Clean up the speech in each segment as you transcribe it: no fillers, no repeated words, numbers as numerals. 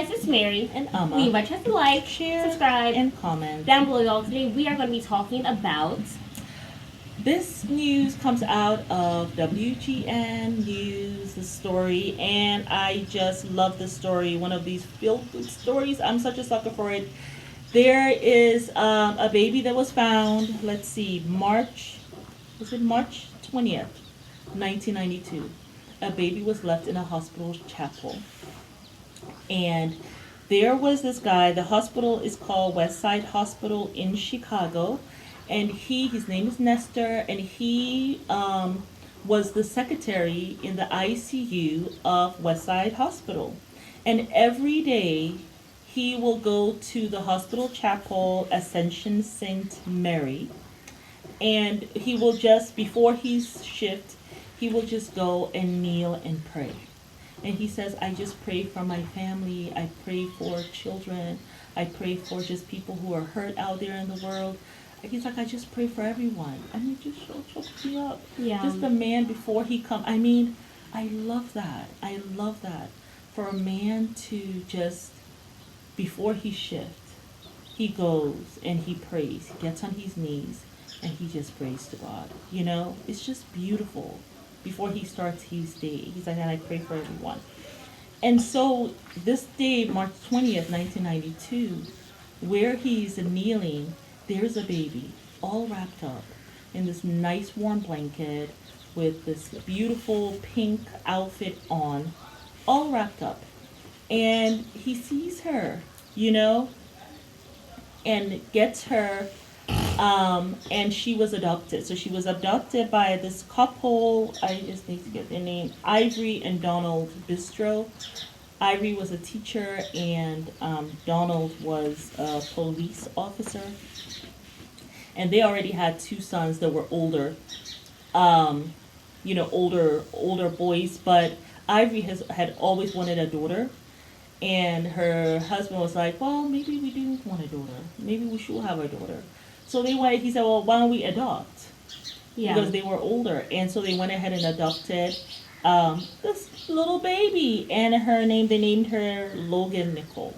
guys, it's Mary. And Amma. We invite you to like, share, subscribe, and comment. down below, y'all. Today we are going to be talking about... This news comes out of WGN News, the story, and I just love the story. One of these feel-good stories. I'm such a sucker for it. There is a baby that was found, let's see, March 20th, 1992. A baby was left in a hospital chapel. And there was this guy, the hospital is called Westside Hospital in Chicago. And his name is Nestor, and he was the secretary in the ICU of Westside Hospital. And every day he will go to the hospital chapel, Ascension St. Mary, and he will just, before his shift, he will just go and kneel and pray. And he says, I just pray for my family, I pray for children, I pray for just people who are hurt out there in the world. He's like, I just pray for everyone. I mean, just chokes me up. Yeah. Just the man before he come. I mean, I love that. I love that. For a man to just, before he shifts, he goes and he prays. He gets on his knees and he just prays to God. You know, it's just beautiful. Before he starts his day, he's like, and I pray for everyone. And so this day, March 20th, 1992, where he's kneeling, there's a baby all wrapped up in this nice warm blanket with this beautiful pink outfit on, all wrapped up. And he sees her, you know, and gets her, and she was adopted. So she was adopted by this couple, I just need to get their name, Ivory and Donald Bistro. Ivory was a teacher, and Donald was a police officer. And they already had two sons that were older, older boys. But Ivory had always wanted a daughter, and her husband was like, well, maybe we do want a daughter. Maybe we should have a daughter. So he said, well, why don't we adopt? Yeah. Because they were older. And so they went ahead and adopted this little baby. And they named her Logan Nicole.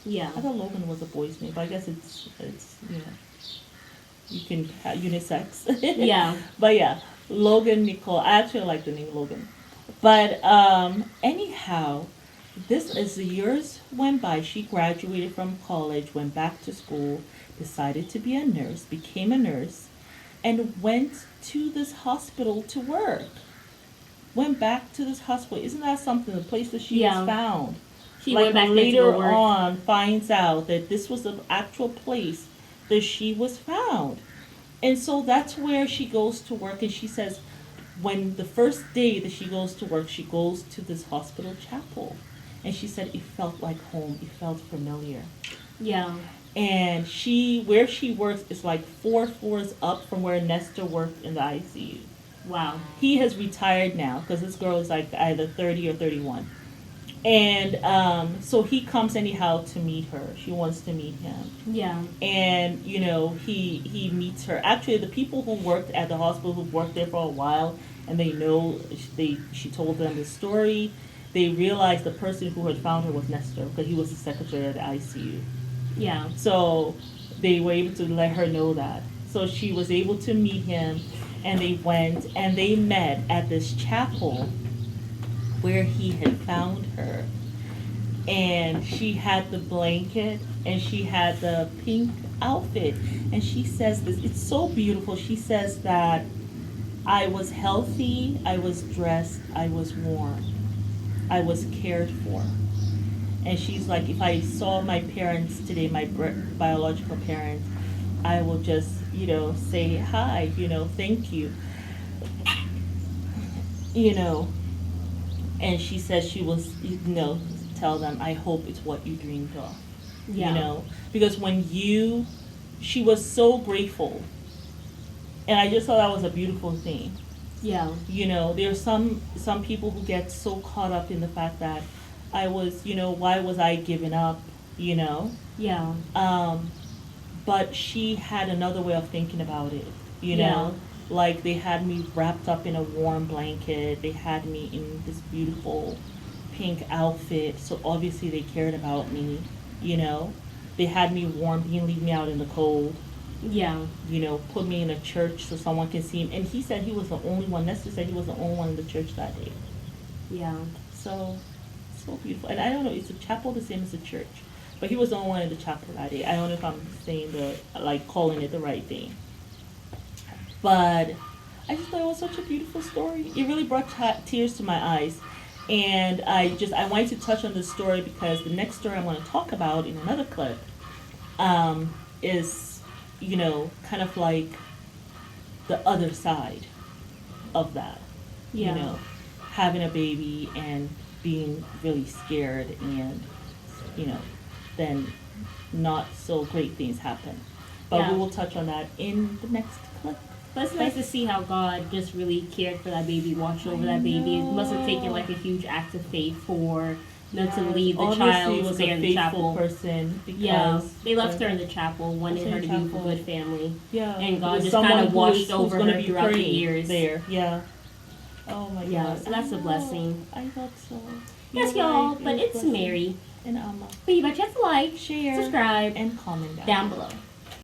Yeah. I thought Logan was a boy's name, but I guess it's you can have unisex. Yeah. But yeah, Logan Nicole. I actually like the name Logan. But anyhow, this as the years went by, she graduated from college, went back to school, decided to be a nurse, became a nurse, and went to this hospital to work. Went back to this hospital. Isn't that something? The place that she was found. She like went back later to work. on finds out that this was the actual place that she was found. And so that's where she goes to work, and she says when the first day that she goes to work, she goes to this hospital chapel. And she said it felt like home. It felt familiar. Yeah. And where she works is like 4 floors up from where Nestor worked in the ICU. Wow. He has retired now because this girl is like either 30 or 31. And so he comes anyhow to meet her. She wants to meet him. Yeah. And, he meets her. Actually, the people who worked at the hospital, who worked there for a while, and they know, she told them the story, they realized the person who had found her was Nestor, because he was the secretary of the ICU. Yeah. So they were able to let her know that. So she was able to meet him, and they went and they met at this chapel where he had found her. And she had the blanket and she had the pink outfit. And she says this, it's so beautiful. She says that I was healthy, I was dressed, I was warm, I was cared for. And she's like, if I saw my parents today, my biological parents, I will just, say hi, thank you. And she says she was, tell them, I hope it's what you dreamed of. Yeah. Because she was so grateful. And I just thought that was a beautiful thing. Yeah. There's some people who get so caught up in the fact that I was, why was I giving up, Yeah. But she had another way of thinking about it, Yeah. Like they had me wrapped up in a warm blanket. They had me in this beautiful pink outfit, so obviously they cared about me, you know. They had me warm, didn't leave me out in the cold, Yeah. you know, put me in a church so someone can see him. And he said he was the only one, Nestor said he was the only one in the church that day. Yeah. So, so beautiful. And I don't know, is the chapel the same as the church? But he was the only one in the chapel that day. I don't know if I'm saying like, calling it the right thing. But I just thought it was such a beautiful story. It really brought tears to my eyes. And I wanted to touch on this story because the next story I'm going to talk about in another clip is, you know, kind of like the other side of that. Yeah. You know, having a baby and being really scared and, you know, then not so great things happen. But Yeah. we will touch on that in the next clip. But it's nice to see how God just really cared for that baby, watched over that baby. It must have taken like a huge act of faith for them to leave the child was there a in the faithful chapel. person because Yeah, they left her in the chapel, wanted her to be with a good family. Yeah, And God with just someone kind of who watched is- who's over gonna her be throughout the praying years. there. Yeah. Oh my Yeah, God. so that's I a know. blessing. I thought so. Yes, You're y'all, right, but it was it's blessing. Mary. And Alma. But you better check the like, Share subscribe and comment down below.